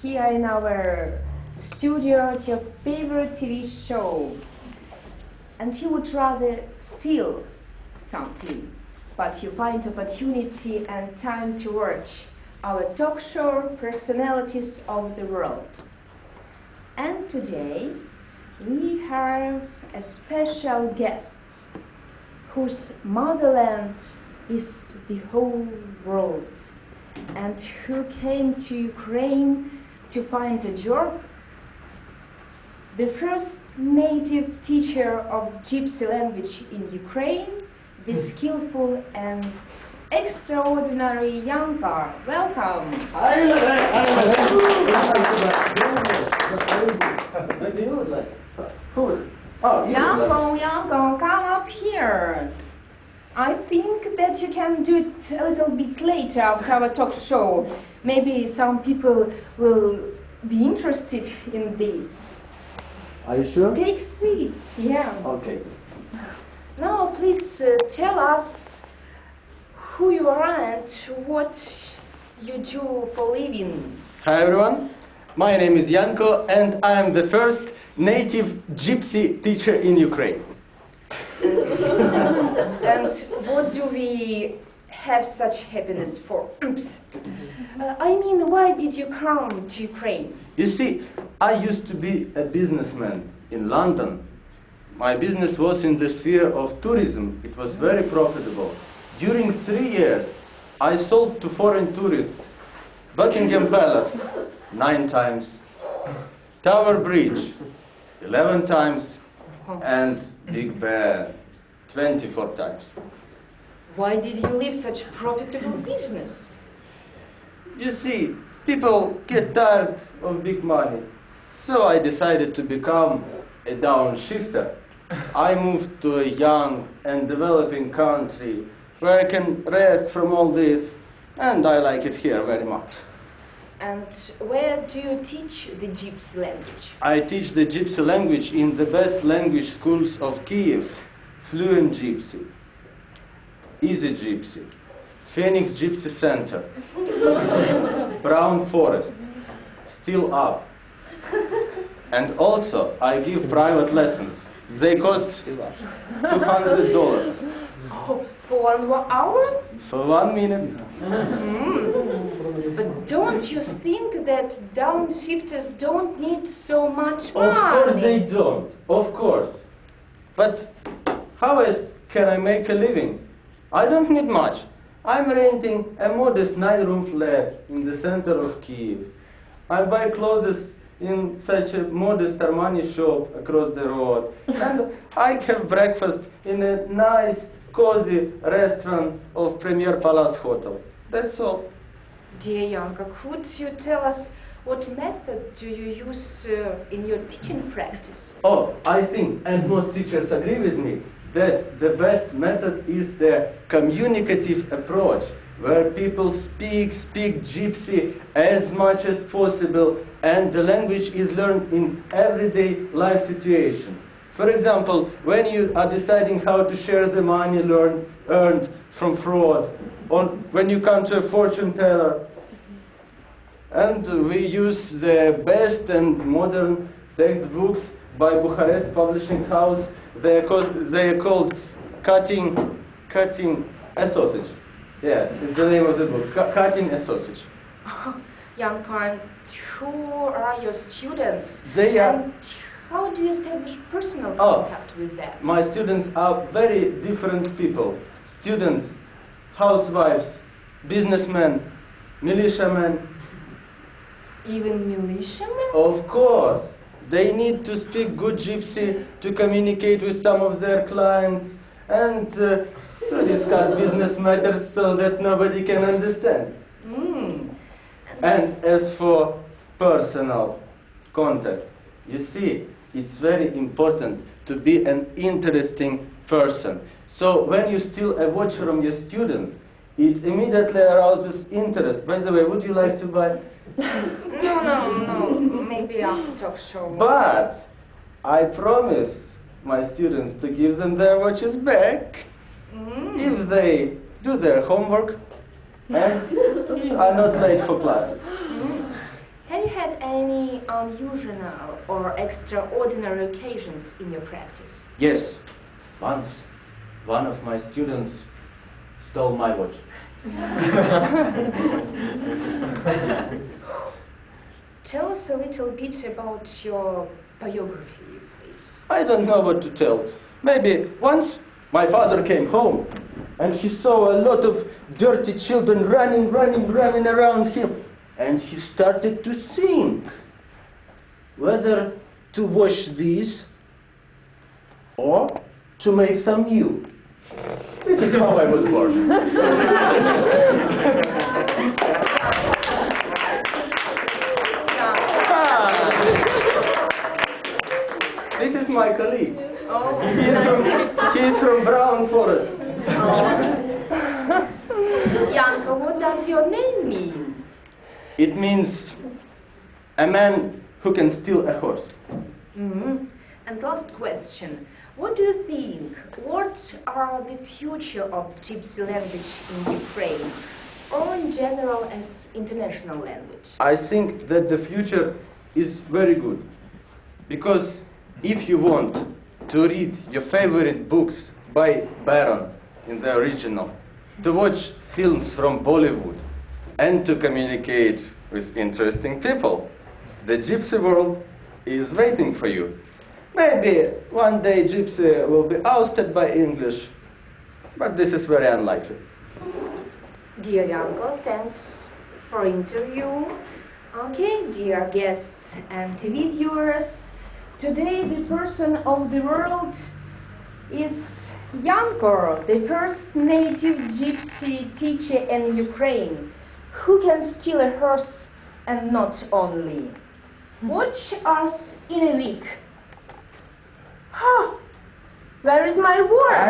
here in our studio at your favorite TV show, and you would rather steal something, but you find opportunity and time to watch our talk show Personalities of the World. And today we have a special guest whose motherland is the whole world, and who came to Ukraine to find a job. The first native teacher of Gypsy language in Ukraine, the skillful and extraordinary Yanko. Welcome. Yanko, come up here. I think that you can do it a little bit later after our talk show. Maybe some people will be interested in this. Are you sure? Take seat, yeah. Okay. Now please tell us who you are and what you do for living. Hi everyone, my name is Yanko and I am the first native gypsy teacher in Ukraine. And what do we have such happiness for? I mean, why did you come to Ukraine? You see, I used to be a businessman in London. My business was in the sphere of tourism. It was very profitable. During 3 years, I sold to foreign tourists Buckingham Palace 9 times, Tower Bridge 11 times, and Big Bear 24 times. Why did you leave such profitable business? You see, people get tired of big money, so I decided to become a downshifter. I moved to a young and developing country where I can rest from all this, and I like it here very much. And where do you teach the Gypsy language? I teach the Gypsy language in the best language schools of Kiev: Fluent Gypsy, Easy Gypsy, Phoenix Gypsy Center, Brown Forest, Still Up. And also I give private lessons. They cost $200. Oh, for 1 hour? For 1 minute. But don't you think that downshifters don't need so much money? Of course they don't, of course. But how else can I make a living? I don't need much. I'm renting a modest 9-room flat in the center of Kiev. I buy clothes in such a modest Armani shop across the road. And I have breakfast in a nice, cozy restaurant of Premier Palace Hotel. That's all. Dear Yanko, could you tell us what method do you use in your teaching practice? Oh, I think, and most teachers agree with me, that the best method is the communicative approach, where people speak Gypsy as much as possible, and the language is learned in everyday life situation. For example, when you are deciding how to share the money earned from fraud, or when you come to a fortune teller. And we use the best and modern textbooks by Bucharest Publishing House. They are called Cutting a Sausage. Yeah, it's the name of the book, Cutting a Sausage. Yanko, and who are your students? They are... And how do you establish personal contact with them? My students are very different people. Students, housewives, businessmen, militiamen. Even militiamen? Of course. They need to speak good Gypsy to communicate with some of their clients and to discuss business matters so that nobody can understand. And as for personal contact, you see, it's very important to be an interesting person. So when you steal a watch from your student, it immediately arouses interest. By the way, would you like to buy? No. Maybe after talk show. But I promise my students to give them their watches back if they do their homework and are not late for classes. Have you had any unusual or extraordinary occasions in your practice? Yes. Once, one of my students stole my watch. Tell us a little bit about your biography, please. I don't know what to tell. Maybe once my father came home and he saw a lot of dirty children running around him, and he started to think whether to wash these or to make some new. This is how I was born. This is my colleague. Oh, He is from Brown Forest. Yanko, what does your name mean? It means a man who can steal a horse. Mm-hmm. And last question. What do you think? What are the future of Gypsy language in Ukraine, or in general as international language? I think that the future is very good. Because if you want to read your favorite books by Baron in the original, to watch films from Bollywood, and to communicate with interesting people, the Gypsy world is waiting for you. Maybe one day Gypsy will be ousted by English, but this is very unlikely. Dear Yanko, thanks for interview. Okay, dear guests and TV viewers, today the person of the world is Yanko, the first native Gypsy teacher in Ukraine, who can steal a horse and not only. Watch us in a week. Huh, where is my watch?